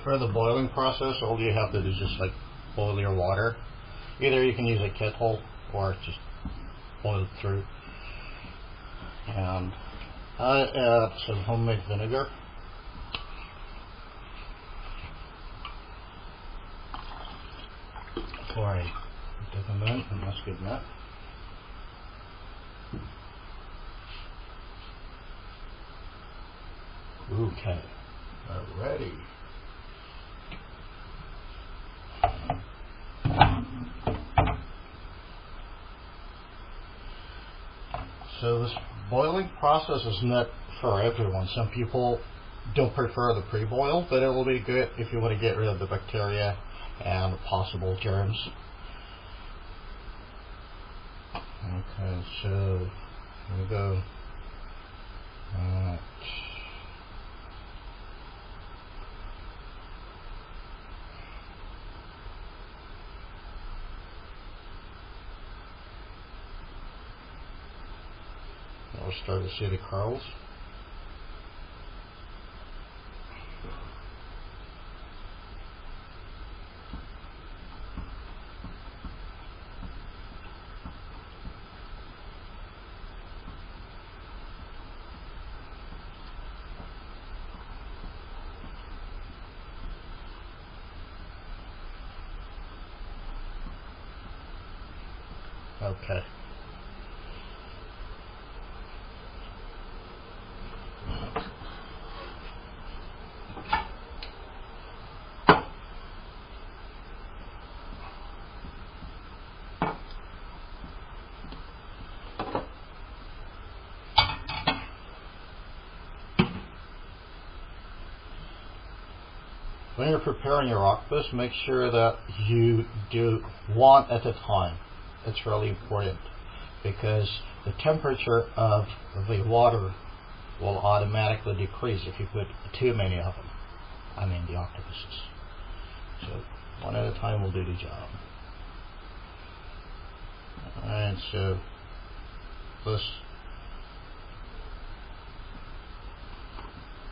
For the boiling process, all you have to do is just like boil your water. Either you can use a kettle or just boil it through. And I add some homemade vinegar. Before I dip them in, and that's good enough. Okay, alrighty. So this boiling process is not for everyone. Some people don't prefer the pre-boil, but it will be good if you want to get rid of the bacteria and possible germs. Okay, so here we go. We'll start to see the curls. Okay. When you're preparing your octopus, make sure that you do one at a time. It's really important because the temperature of the water will automatically decrease if you put too many of them. I mean the octopuses. So one at a time will do the job. Alright, so this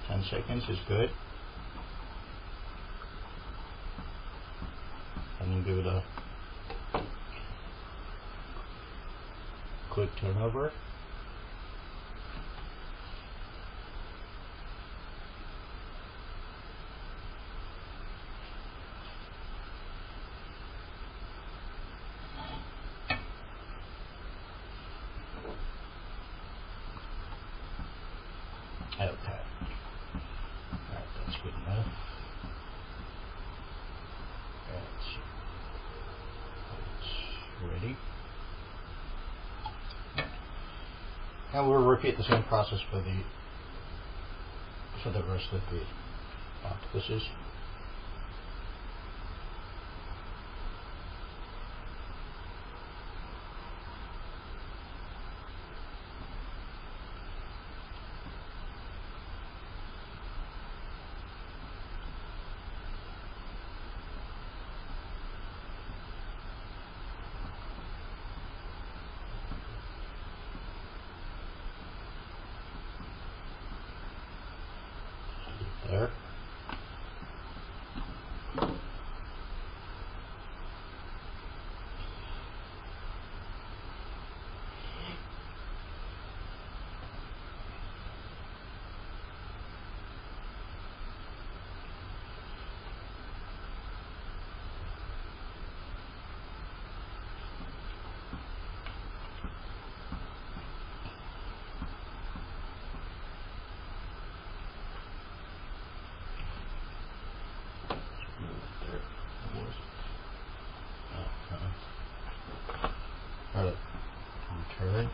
10 seconds is good. And you give it a quick turnover. Okay. Alright, that's good enough. Ready. And we'll repeat the same process for the rest of the octopuses. There. Alright, turn.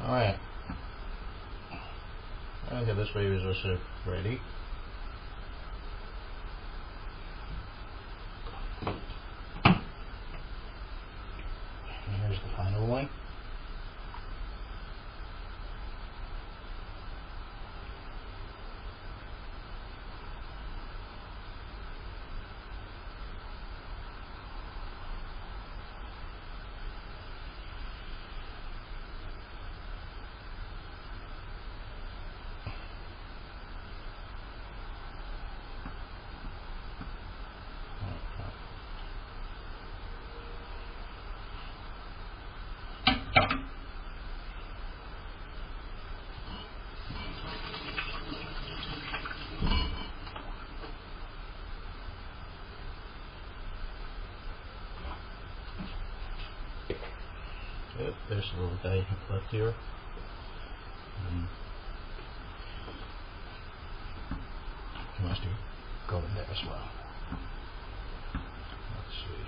Alright. Okay, this wave is also ready. And here's the final one. Good. There's a little guy left here. He wants to go in there as well. Let's see.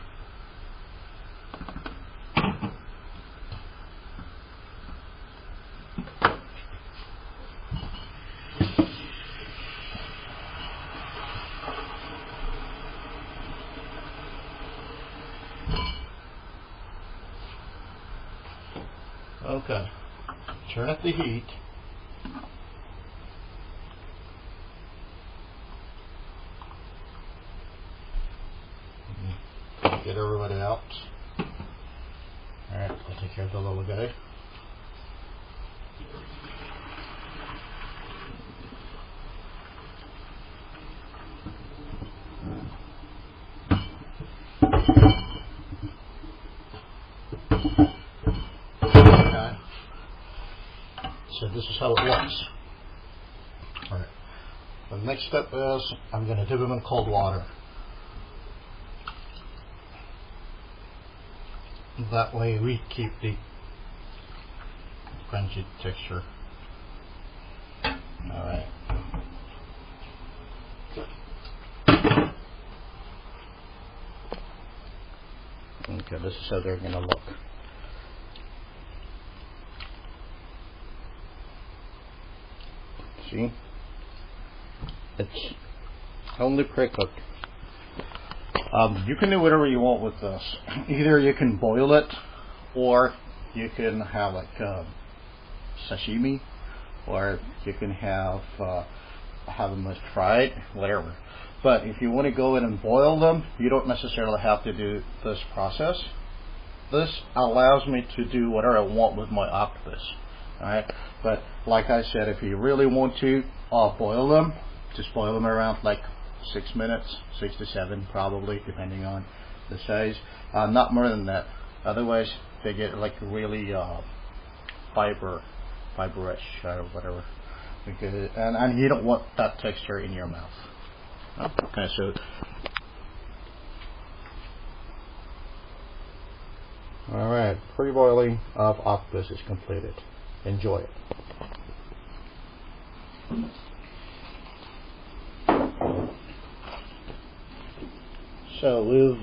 Okay, turn up the heat. Get everybody out. Alright, I'll take care of the little guy. So this is how it looks. Alright. The next step is I'm going to dip them in cold water. That way we keep the crunchy texture. Alright. Okay, this is how they're going to look. See? It's only pre-cooked. You can do whatever you want with this. Either you can boil it, or you can have like sashimi, or you can have them fried, whatever. But if you want to go in and boil them, you don't necessarily have to do this process. This allows me to do whatever I want with my octopus. Alright, but like I said, if you really want to boil them, just boil them around like 6 minutes, 6 to 7 probably, depending on the size. Not more than that. Otherwise, they get like really fibrous or whatever. Because, and you don't want that texture in your mouth. Okay, so all right, pre-boiling of octopus is completed. Enjoy it. So we've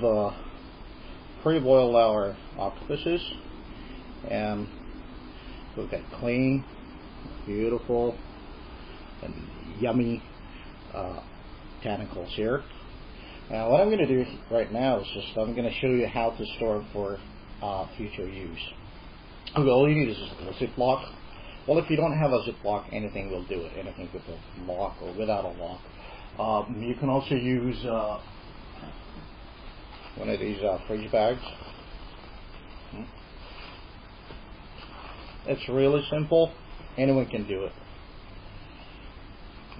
pre-boiled our octopuses, and we've got clean, beautiful, and yummy tentacles here. Now what I'm going to do right now is just I'm going to show you how to store them for future use. Okay, all you need is a Ziploc. Well, if you don't have a Ziploc, anything will do it. Anything with a lock or without a lock. You can also use one of these fridge bags. It's really simple. Anyone can do it.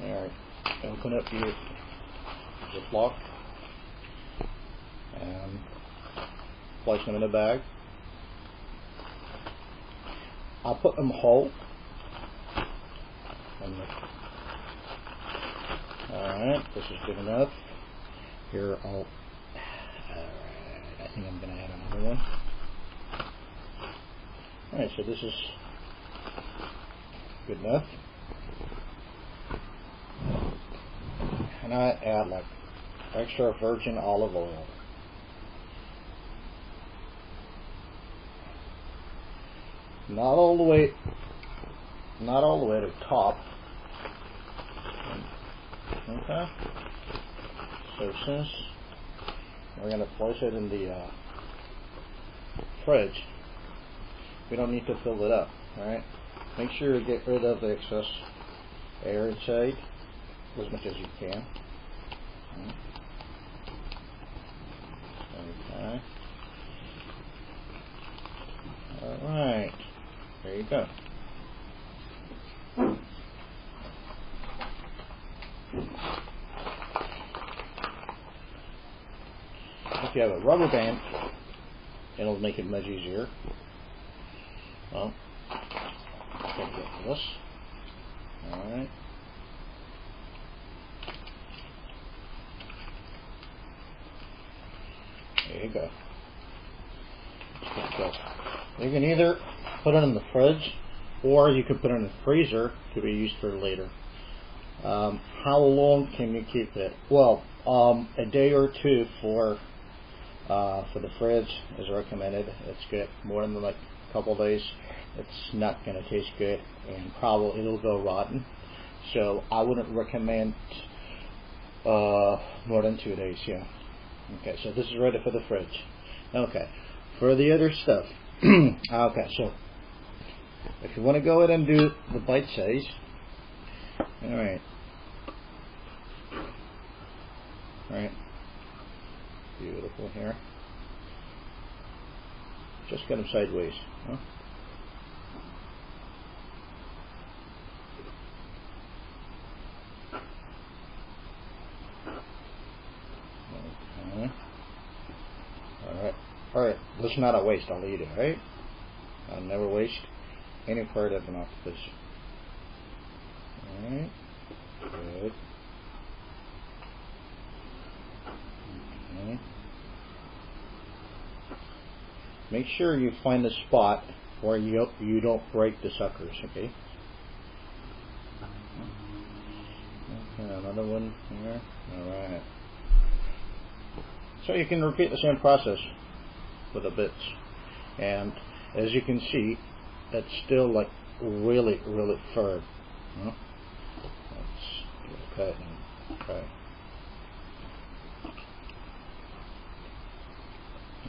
Alright, open up your Ziploc and place them in a bag. I'll put them whole. Alright, this is good enough. Here I'll I think I'm going to add another one. Alright, so this is good enough. And I add like extra virgin olive oil. Not all the way to the top. Okay. So since we're going to place it in the fridge, we don't need to fill it up. Alright? Make sure you get rid of the excess air inside as much as you can. Okay. Alright. There you go. If you have a rubber band, it'll make it much easier. Well, take this. Alright. There you go. Just You can either put it in the fridge, or you could put it in the freezer to be used for later. How long can you keep it? Well, a day or two for the fridge is recommended. It's good. More than like a couple of days, it's not going to taste good, and probably it'll go rotten. So I wouldn't recommend more than 2 days. Yeah. Okay. So this is ready for the fridge. Okay. For the other stuff. Okay. So if you want to go ahead and do the bite size. All right. Beautiful here. Just cut them sideways. Huh? Okay. Alright. This is not a waste. I'll eat it, right? I'll never waste any part of an octopus. Alright. Good. Okay. Make sure you find the spot where you don't break the suckers, okay? Okay, another one here. Alright. So you can repeat the same process with the bits. And as you can see, it's still like really, really firm. Huh? Let's cut and try.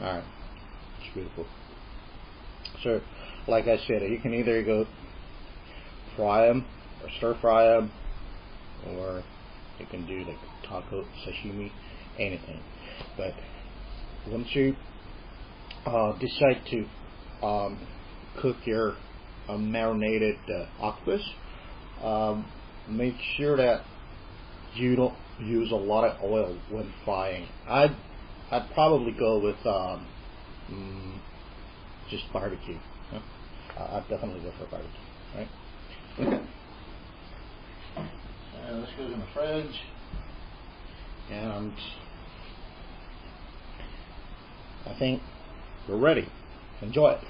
Alright. It's beautiful. So, like I said, you can either go fry them or stir fry them, or you can do like taco, sashimi, anything. But once you decide to cook your marinated octopus, make sure that you don't use a lot of oil when frying. I'd probably go with just barbecue. Huh? I'd definitely go for barbecue. Right? Okay. This goes in the fridge, and I think we're ready. Enjoy it.